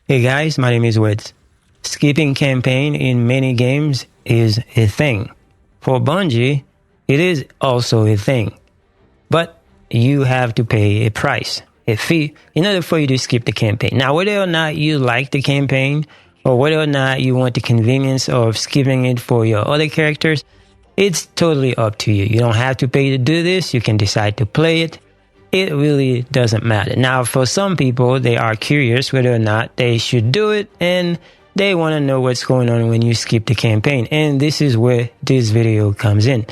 Hey guys, my name is Wits. Skipping campaign in many games is a thing. For Bungie, it is also a thing. But you have to pay a price, a fee, in order for you to skip the campaign. Now, whether or not you like the campaign, or whether or not you want the convenience of skipping it for your other characters, it's totally up to you. You don't have to pay to do this. You can decide to play it. It really doesn't matter. Now, for some people, they are curious whether or not they should do it, and they want to know what's going on when you skip the campaign. And this is where this video comes in.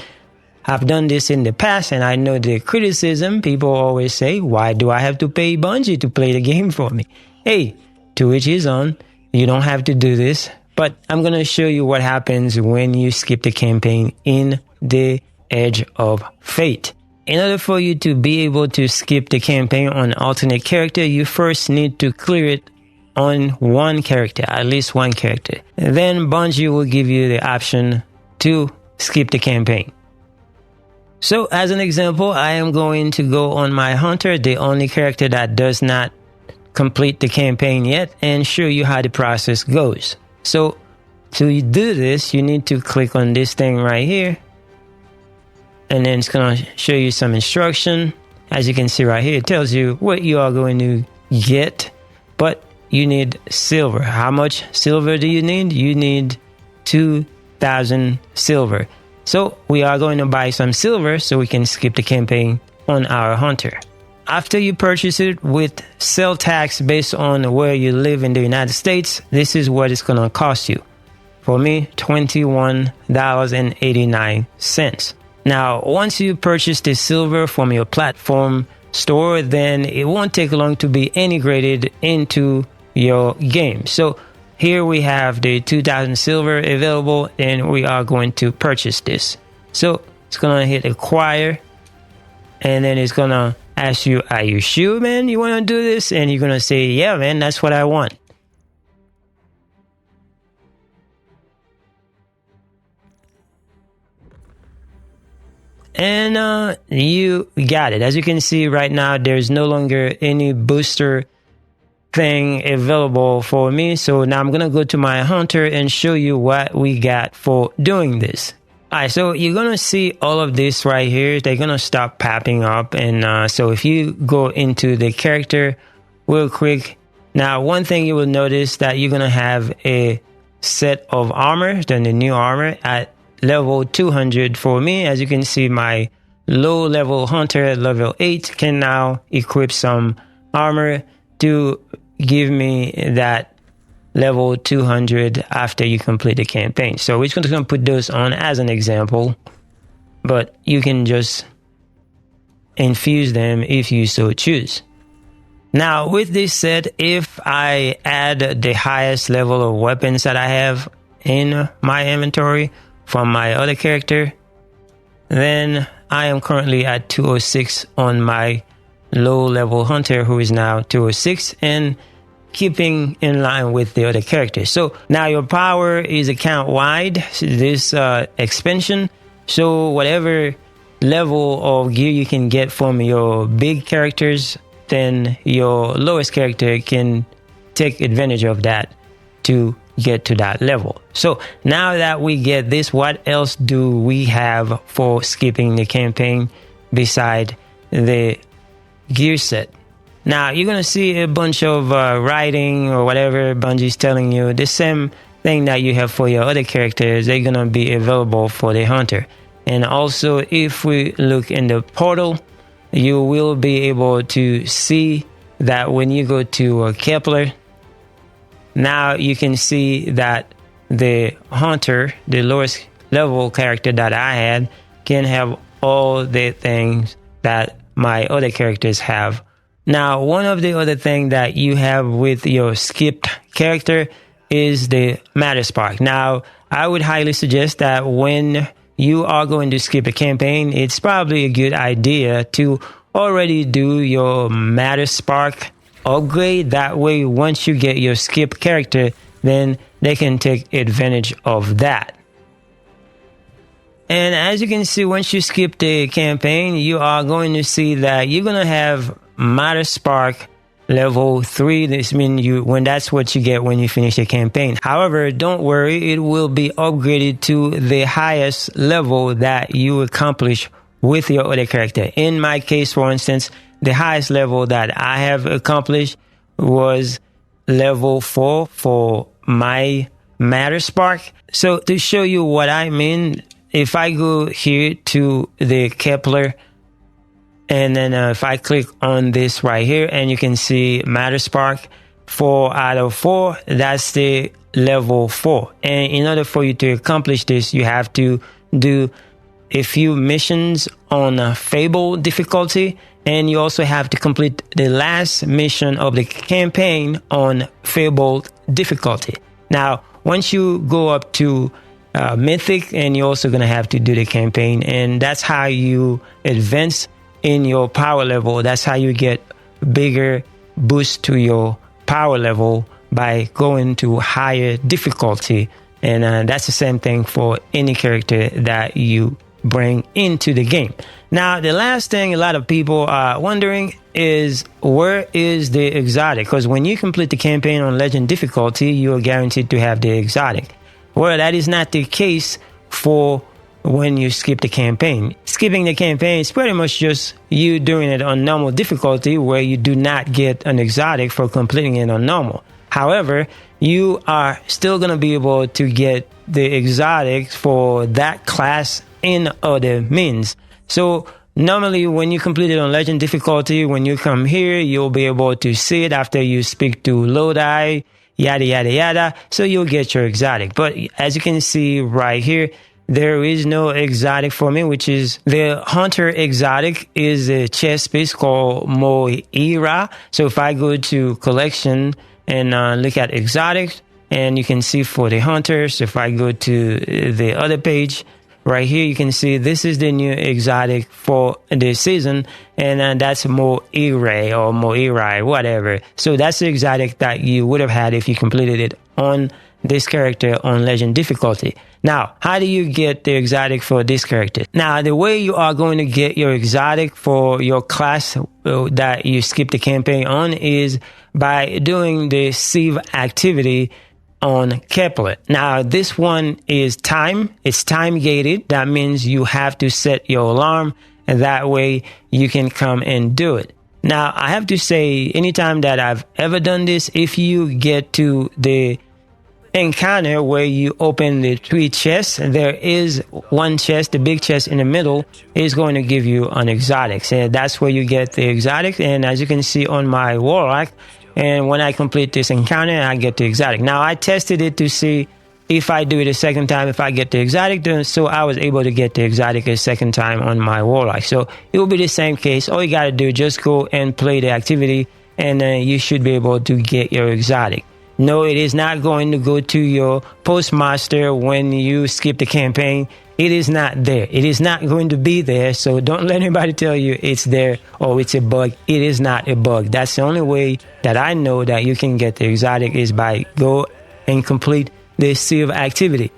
I've done this in the past, and I know the criticism. People always say, why do I have to pay Bungie to play the game for me? Hey, to each his own. You don't have to do this. But I'm going to show you what happens when you skip the campaign in the Edge of Fate. In order for you to be able to skip the campaign on alternate character, you first need to clear it on one character, at least one character. And then Bungie will give you the option to skip the campaign. So as an example, I am going to go on my Hunter, the only character that does not complete the campaign yet, and show you how the process goes. So to do this, you need to click on this thing right here. And then it's going to show you some instruction. As you can see right here, it tells you what you are going to get. But you need silver. How much silver do you need? You need 2,000 silver. So we are going to buy some silver so we can skip the campaign on our Hunter. After you purchase it with sale tax based on where you live in the United States, this is what it's going to cost you. For me, $21.89. Now, once you purchase the silver from your platform store, then it won't take long to be integrated into your game. So here we have the 2,000 silver available, and we are going to purchase this. So it's going to hit acquire, and then it's going to ask you, are you sure, man, you want to do this? And you're going to say, yeah, man, that's what I want. And you got it. As you can see right now, there's no longer any booster thing available for me. So now I'm going to go to my Hunter and show you what we got for doing this. All right, so you're going to see all of this right here. They're going to stop popping up. And so if you go into the character real quick. Now, one thing you will notice that you're going to have a set of armor, then the new armor at level 200 for me. As you can see, my low level Hunter at level 8 can now equip some armor to give me that level 200 after you complete the campaign. So we're just going to put those on as an example, but you can just infuse them if you so choose. Now, with this said, if I add the highest level of weapons that I have in my inventory from my other character, then I am currently at 206 on my low level Hunter, who is now 206, and keeping in line with the other characters. So now your power is account wide, this expansion. So whatever level of gear you can get from your big characters, then your lowest character can take advantage of that to get to that level. So now that we get this, what else do we have for skipping the campaign beside the gear set? Now you're gonna see a bunch of writing or whatever Bungie's telling you. The same thing that you have for your other characters, they're gonna be available for the Hunter. And also, if we look in the portal, you will be able to see that when you go to Kepler, now you can see that the Hunter, the lowest level character that I had, can have all the things that my other characters have. Now, one of the other things that you have with your skipped character is the Matterspark. Now, I would highly suggest that when you are going to skip a campaign, it's probably a good idea to already do your Matterspark upgrade. That way, once you get your skip character, then they can take advantage of that. And as you can see, once you skip the campaign, you are going to see that you're going to have Matterspark level 3. This means that's what you get when you finish the campaign. However, don't worry, it will be upgraded to the highest level that you accomplish with your other character. In my case, for instance, the highest level that I have accomplished was level 4 for my Matterspark. So to show you what I mean, if I go here to the Kepler, and then if I click on this right here, and you can see Matterspark 4 out of 4, that's the level 4. And in order for you to accomplish this, you have to do a few missions on Fable difficulty, and you also have to complete the last mission of the campaign on Fable difficulty. Now, once you go up to Mythic, and you're also going to have to do the campaign, and that's how you advance in your power level. That's how you get bigger boost to your power level, by going to higher difficulty. And that's the same thing for any character that you bring into the game. Now, the last thing a lot of people are wondering is, where is the exotic? Because when you complete the campaign on legend difficulty, you are guaranteed to have the exotic. Well, that is not the case for when you skip the campaign. Skipping the campaign is pretty much just you doing it on normal difficulty, where you do not get an exotic for completing it on normal. However, you are still going to be able to get the exotics for that class in other means. So normally when you complete it on legend difficulty, when you come here, you'll be able to see it after you speak to Lodi, yada, yada, yada. So you'll get your exotic. But as you can see right here, there is no exotic for me, which is the Hunter exotic is a chest piece called Moira. So if I go to collection and look at exotics, and you can see for the hunters, if I go to the other page right here, you can see this is the new exotic for this season, and that's Moira or Moira, whatever. So that's the exotic that you would have had if you completed it on this character on legend difficulty. Now, how do you get the exotic for this character? Now, the way you are going to get your exotic for your class that you skip the campaign on is by doing the sieve activity on Kepler. Now, this one is time. It's time gated. That means you have to set your alarm, and that way you can come and do it. Now, I have to say, anytime that I've ever done this, if you get to the encounter where you open the 3 chests, there is one chest, the big chest in the middle, is going to give you an exotic. So that's where you get the exotic. And as you can see on my Warlock, and when I complete this encounter, I get the exotic. Now, I tested it to see if I do it a second time, if I get the exotic, so I was able to get the exotic a second time on my Warlock. So it will be the same case. All you got to do, just go and play the activity, and you should be able to get your exotic. No, it is not going to go to your postmaster when you skip the campaign. It is not there. It is not going to be there. So don't let anybody tell you it's there or it's a bug. It is not a bug. That's the only way that I know that you can get the exotic, is by go and complete the sieve activity.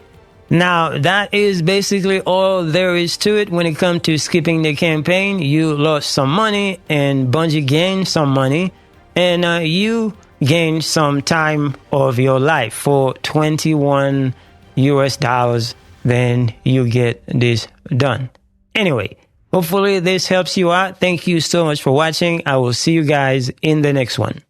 Now, that is basically all there is to it when it comes to skipping the campaign. You lost some money, and Bungie gained some money, and you gain some time of your life for $21 US. Then you get this done. Anyway, hopefully this helps you out. Thank you so much for watching. I will see you guys in the next one.